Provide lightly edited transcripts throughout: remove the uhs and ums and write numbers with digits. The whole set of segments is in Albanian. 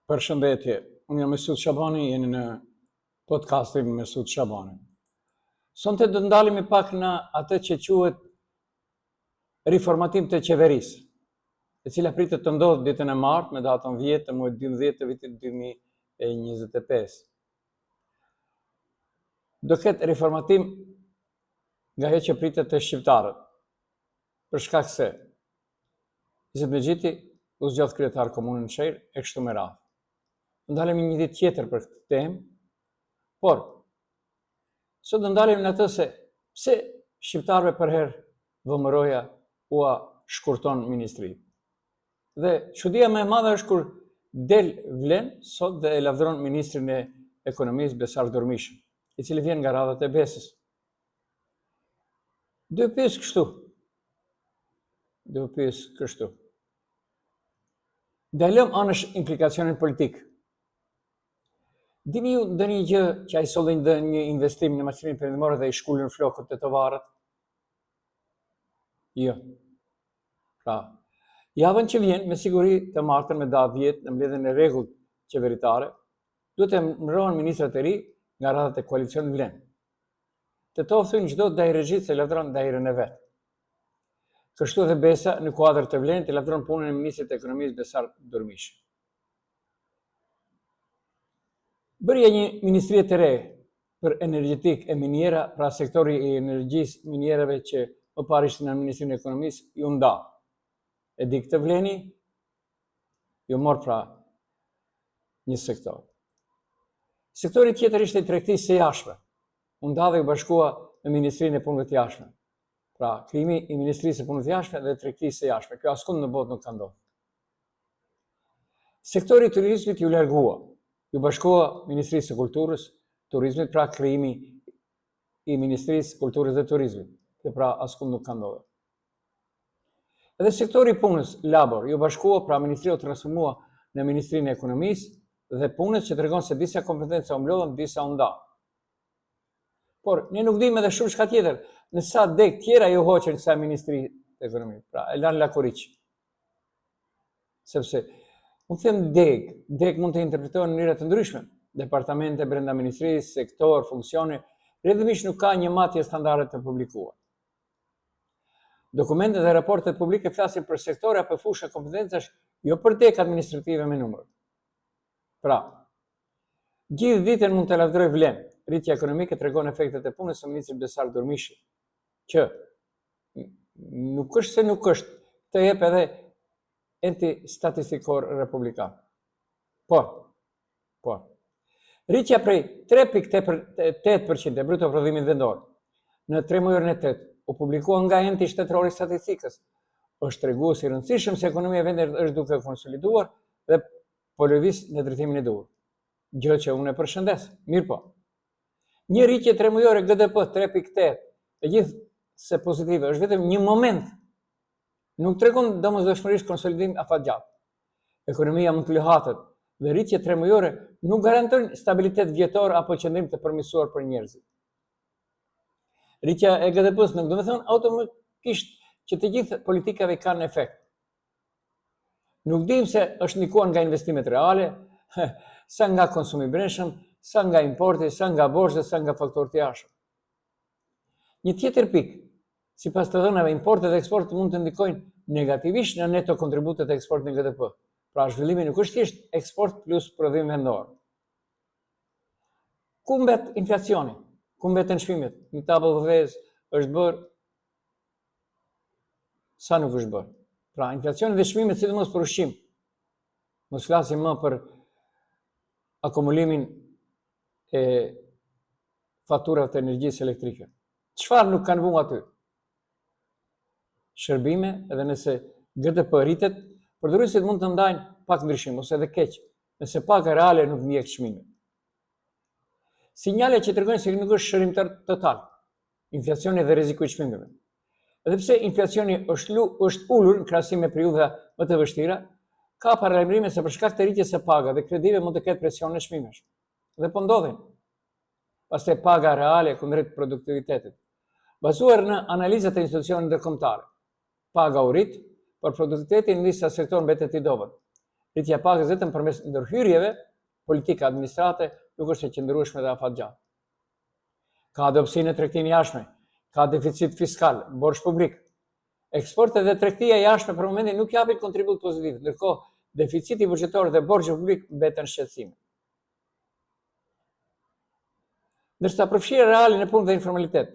Përshëndetje, unë jam Mesut Shabani, jeni në podcastin Mesut Shabani. Sonte do ndalemi pak në atë që quhet riformatim të qeverisë, e cila pritet të ndodhë ditën e martë me datën 10 të muajit 12 të vitit 2025. Do ketë riformatim nga ajo që pritet të shqiptarët, për shkak se Izet Mexhiti u zgjodh kryetar komunën Sherë e kështu me radhë. Ndalemi një ditë tjetër për këtë temë, por sot do ndalemi në atë se pse shqiptarëve për herë vëmëroja ua shkurton ministri. Dhe çudia më e madhe është kur del Vlen sot dhe e lavdëron ministrin e ekonomisë Besar Durmishën, i cili vjen nga radhët e Besës. Do pyes kështu. Dalëm anësh implikacionin politik. Dini ju ndonjë gjë që ai solli një investim në maqinë perëndimore dhe i shkullën flokët e tovarët? Jo. Pra, javën që vjen, me siguri të martën me datë 10 në mbledhjen e rregullt qeveritare, duhet të mbrohen ministrat e ri nga radhët e koalicionit Vlen. Të toftin çdo dajrëxhit se lavdron dajrën e vet. Kështu edhe Besa në kuadër të Vlenit të lavdron punën e ministrit të ekonomisë Besar Durmishë. Bërja një ministrie të re për energjetik e miniera, pra sektori i energjisë minierave që më parë ishte në Ministrinë e Ekonomisë, ju nda. E di këtë Vleni, ju mor pra një sektor. Sektori tjetër ishte i tregtisë së jashtme. U nda dhe u bashkua në Ministrinë e Punëve të Jashtme. Pra, krijimi i Ministrisë së Punëve të Jashtme dhe tregtisë së jashtme. Kjo askund në botë nuk ka ndodhur. Sektori i turizmit ju largua. Ju bashkua Ministrisë së Kulturës, Turizmit, pra krijimi i Ministrisë Kulturës dhe Turizmit. Dhe pra askund nuk ka ndodhur. Edhe sektori i punës, labor, ju bashkua, pra Ministria u transformua në Ministrinë e Ekonomisë dhe Punës, që tregon se disa kompetenca u mblodhen, disa u nda. Por ne nuk dimë edhe shumë çka tjetër, në sa deg tjera ju hoqën sa Ministri të Ekonomisë. Pra, e lanë lakuriq. Sepse unë them deg mund të interpretohen në mënyra të ndryshme. Departamente brenda ministrisë, sektor, funksione, rrjedhimisht nuk ka një matje standarde të publikuar. Dokumentet dhe raportet publike flasin për sektore apo fusha kompetencash, jo për deg administrative me numër. Pra, gjithë ditën mund të lavdëroj Vlen. Rritja ekonomike tregon efektet e punës së ministrit Besar Durmishi, që nuk është se nuk është, të jep edhe enti statistikor republikan. Por, rritja prej 3.8% e bruto prodhimit vendor në 3 muajin e 8 u publikua nga enti shtetëror i statistikës, është tregues i rëndësishëm se ekonomia e vendit është duke konsoliduar dhe po lëviz në drejtimin e duhur. Gjë që unë e përshëndes. Mirë po. Një rritje 3 muajore GDP 3.8, e gjithë se pozitive, është vetëm një moment. Nuk tregon domosdoshmërisht konsolidim afatgjatë. Ekonomia mund të lëhatet dhe rritje 3 muajore nuk garantojnë stabilitet vjetor apo qëndrim të përmirësuar për njerëzit. Rritja e GDP-s nuk do të thonë automatikisht që të gjithë politikave kanë efekt. Nuk dim se është ndikuar nga investimet reale, sa nga konsumi brendshëm, sa nga importi, sa nga borxhet, sa nga faktorët e jashtëm. Një tjetër pikë, sipas të dhënave, importet dhe eksportet mund të ndikojnë negativisht në neto kontributet e eksportit në GDP. Pra, zhvillimi nuk është thjesht eksport plus prodhim vendor. Ku mbet inflacioni? Ku mbeten çmimet? Një tabëll vëvez është bërë, sa nuk është bërë. Pra, inflacioni dhe çmimet, sidomos për ushqim. Mos flasim më për akumulimin e faturave të energjisë elektrike. Çfarë nuk kanë vënë aty? Shërbime, edhe nëse GDP rritet, përdoruesit mund të ndajnë pak ndryshim ose edhe keq, nëse paka reale nuk ndjek çmimet. Sinjale që tregojnë se nuk është shërimtar total, inflacioni dhe rreziku i çmimeve. Edhe pse inflacioni është ulur në krahasim me periudha më të vështira, ka paralajmërime se për shkak të rritjes së pagave dhe kredive mund të ketë presion në çmimesh. Dhe po ndodhin. Pastaj paga reale kundrejt produktivitetit. Bazuar në analizat e institucioneve ndërkombëtare, paga u rrit, por produktiviteti në disa sektorë mbetet i dobët. Rritja e pagës vetëm përmes ndërhyrjeve, politika administrate nuk është e qëndrueshme dhe afatgjatë. Ka dobësinë e tregtinë jashtme, ka deficit fiskal, borxh publik. Eksportet dhe tregtia jashtme për momentin nuk japin kontribut pozitiv, ndërkohë deficiti buxhetor dhe borxhi publik mbeten shqetësim. Ndërsa përfshirja reale në punë dhe informalitet,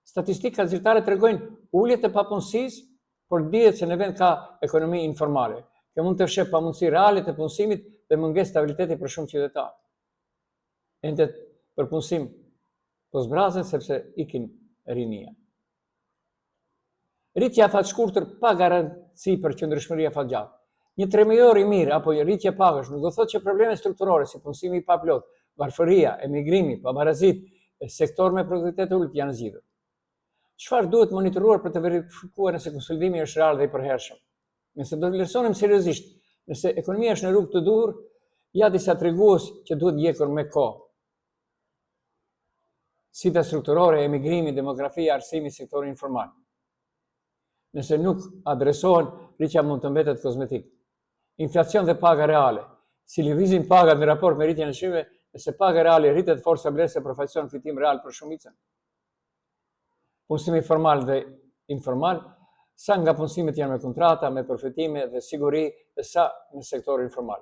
statistikat zyrtare tregojnë ulje të papunësisë, por dihet se në vend ka ekonomi informale. Kjo mund të fshehë pamundësi reale të punësimit dhe mungesë stabiliteti për shumë qytetarë. Endet për punësim po zbrazen sepse ikin rinia. Rritja afatshkurtër pa garanci për qëndrueshmëri afatgjatë. Një tremëjor i mirë apo rritje pagësh nuk do thotë që probleme strukturore si punësimi i paplot, varfëria, emigrimi, pabarazit e sektor me produktivitet ulët janë zgjidhur. Çfarë duhet monitoruar për të verifikuar nëse konsolidimi është real dhe i përhershëm? Nëse do të vlerësonim seriozisht nëse ekonomia është në rrugë të duhur, ja disa tregues që duhet ndjekur me kohë. Sita strukturore, emigrimi, demografia, arsimi, sektori informal. Nëse nuk adresohen, rritja mund të mbetet kozmetik. Inflacion dhe paga reale. Si lëvizin pagat në raport me rritjen e çmimeve, nëse paga reale rritet, forca vlerëse përfaqëson fitim real për shumicën. Punësimi formal dhe informal, sa nga punësimet janë me kontrata, me përfitime dhe siguri, dhe sa në sektorin informal.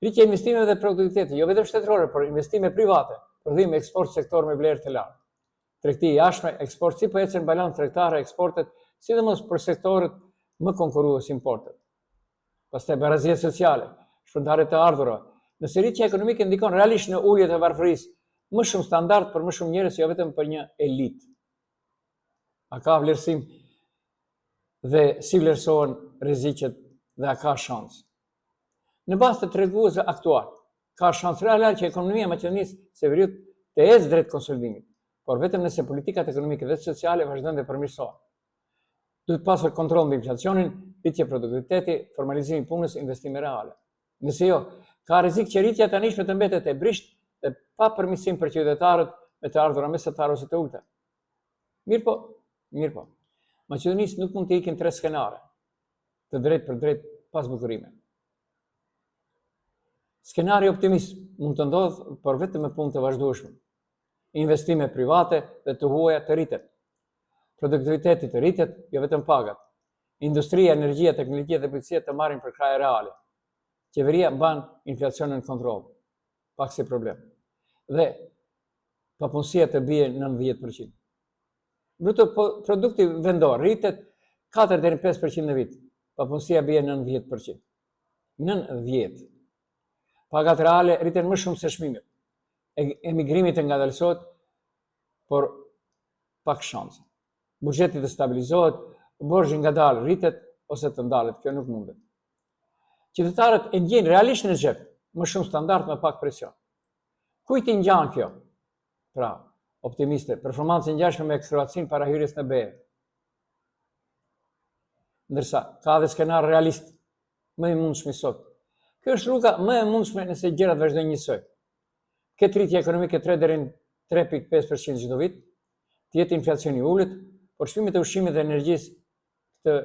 Rritja e investimeve dhe produktiviteti, jo vetëm shtetërore, por investime private, prodhim eksport sektor me vlerë të lartë. Tregti i jashtme, eksport si po ecën balans tregtare eksportet, sidomos për sektorët më konkurrues importet. Pastaj barazia sociale, shpërndarje të ardhurave. Nëse rritja ekonomike ndikon realisht në uljet e varfërisë, më shumë standard për më shumë njerëz, jo vetëm për një elitë. A ka vlerësim dhe si vlerësohen rreziqet dhe a ka shans? Në bazë të treguesve aktual, ka shans reale që ekonomia e Maqedonisë së Veriut të ecë drejt konsolidimit, por vetëm nëse politikat ekonomike dhe sociale vazhdojnë dhe përmirësohen. Duhet pasur kontroll mbi inflacionin, rritje produktiviteti, formalizimi i punës, investime reale. Nëse jo, ka rrezik që rritja tanishme të mbetet e brisht dhe pa përmirësim për qytetarët me të ardhura mesatare ose të ulta. Mirë po. Maqedonisë nuk mund të ikin 3 skenare, të drejt për drejt pas bukurime. Skenari optimist mund të ndodhë, por vetëm me punë të vazhdueshme. Investime private dhe të huaja të rritet. Produktiviteti të rritet, jo vetëm pagat. Industria, energjia, teknologjia dhe policia të marrin për kraje reale. Qeveria mban inflacionin në kontroll, pak si problem. Dhe papunësia të bie në 90%. Bruto produkti vendor rritet 4 deri në 5% në vit. Papunësia bie në 90%. 90%. Pagat reale rriten më shumë se çmimet. Emigrimi të ngadalësohet, por pak shanse. Buxheti të stabilizohet, borxhi ngadalë rritet ose të ndalet, kjo nuk mundet. Qytetarët e ndjejnë realisht në xhep, më shumë standard me pak presion. Kujt i ngjan kjo? Pra, optimiste, performancë ngjashme me Kroacinë para hyrjes në BE. Ndërsa ka dhe skenar realist më i mundshëm sot. Kjo është rruga më e mundshme nëse gjërat vazhdojnë njësoj. Këtë rritje ekonomike 3 deri në 3.5% çdo vit, të jetë inflacioni i ulët, por çmimet e ushqimit dhe energjisë këtë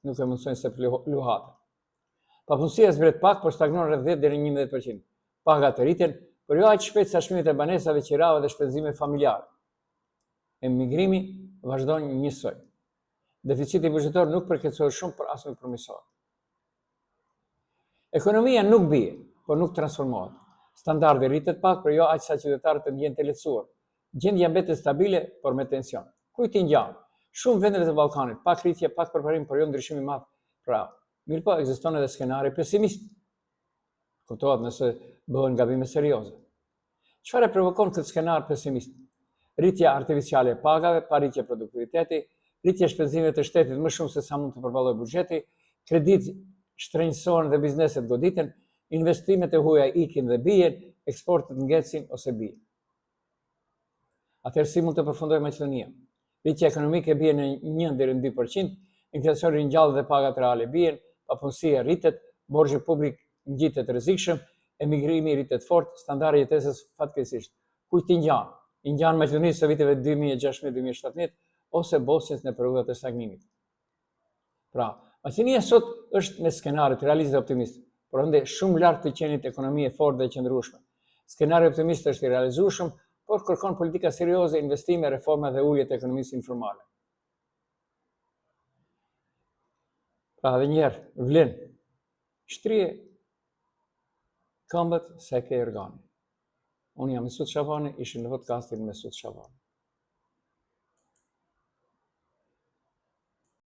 nuk e mundsojnë se luhate. Papunësia zbret pak, por stagnon rreth 10 deri në 11%. Pagat të rriten, por jo aq shpejt sa çmimet e banesave, qirave dhe shpenzime familjare. Emigrimi vazhdon njësoj. Deficiti buxhetor nuk përkeqësohet shumë, por as nuk përmirësohet. Ekonomia nuk bie, por nuk transformohet. Standardi rritet pak, por jo aq sa qytetarët të ndjehen të lehtësuar. Gjendja mbetet stabile, por me tension. Kujt i ngjan? Shumë vendeve të Ballkanit, pak rritje, pak përparim, por jo ndryshim i madh. Pra, mirëpo ekziston edhe skenari pesimist. Kuptohet nëse bëhen gabime serioze. Çfarë provokon këtë skenar pesimist? Rritja artificiale e pagave, pa rritje produktiviteti, rritja shpenzimeve të shtetit më shumë se sa mund të përballojë buxheti, kredit shtrenjësohen dhe bizneset goditen, investimet e huaja ikin dhe bien, eksportet ngecin ose bien. Atëherë si mund të përfundojë Maqedonia? Rritja ekonomike bie në 1 deri në 2%, inflacioni ngjall dhe pagat reale bien, papunësia rritet, borxhi publik ngjitet rrezikshëm, emigrimi rritet fort, standardi i jetesës fatkeqësisht. Kujt i ngjan? I ngjan Maqedonisë së viteve 2016-2017 ose Bosnjës në periudhat e stagnimit. Pra, Maqedonia sot është me skenaret realist dhe optimist, por ende shumë lart të qenit ekonomi e fortë dhe qëndrueshme. Skenari optimist është i realizueshëm, por kërkon politika serioze, investime, reforma dhe ulje të ekonomisë informale. Pra edhe njerë, vlen, shtrije këmbët se ke organe. Unë jam Mesut Shabani, ishim në podcastin Mesut Shabani.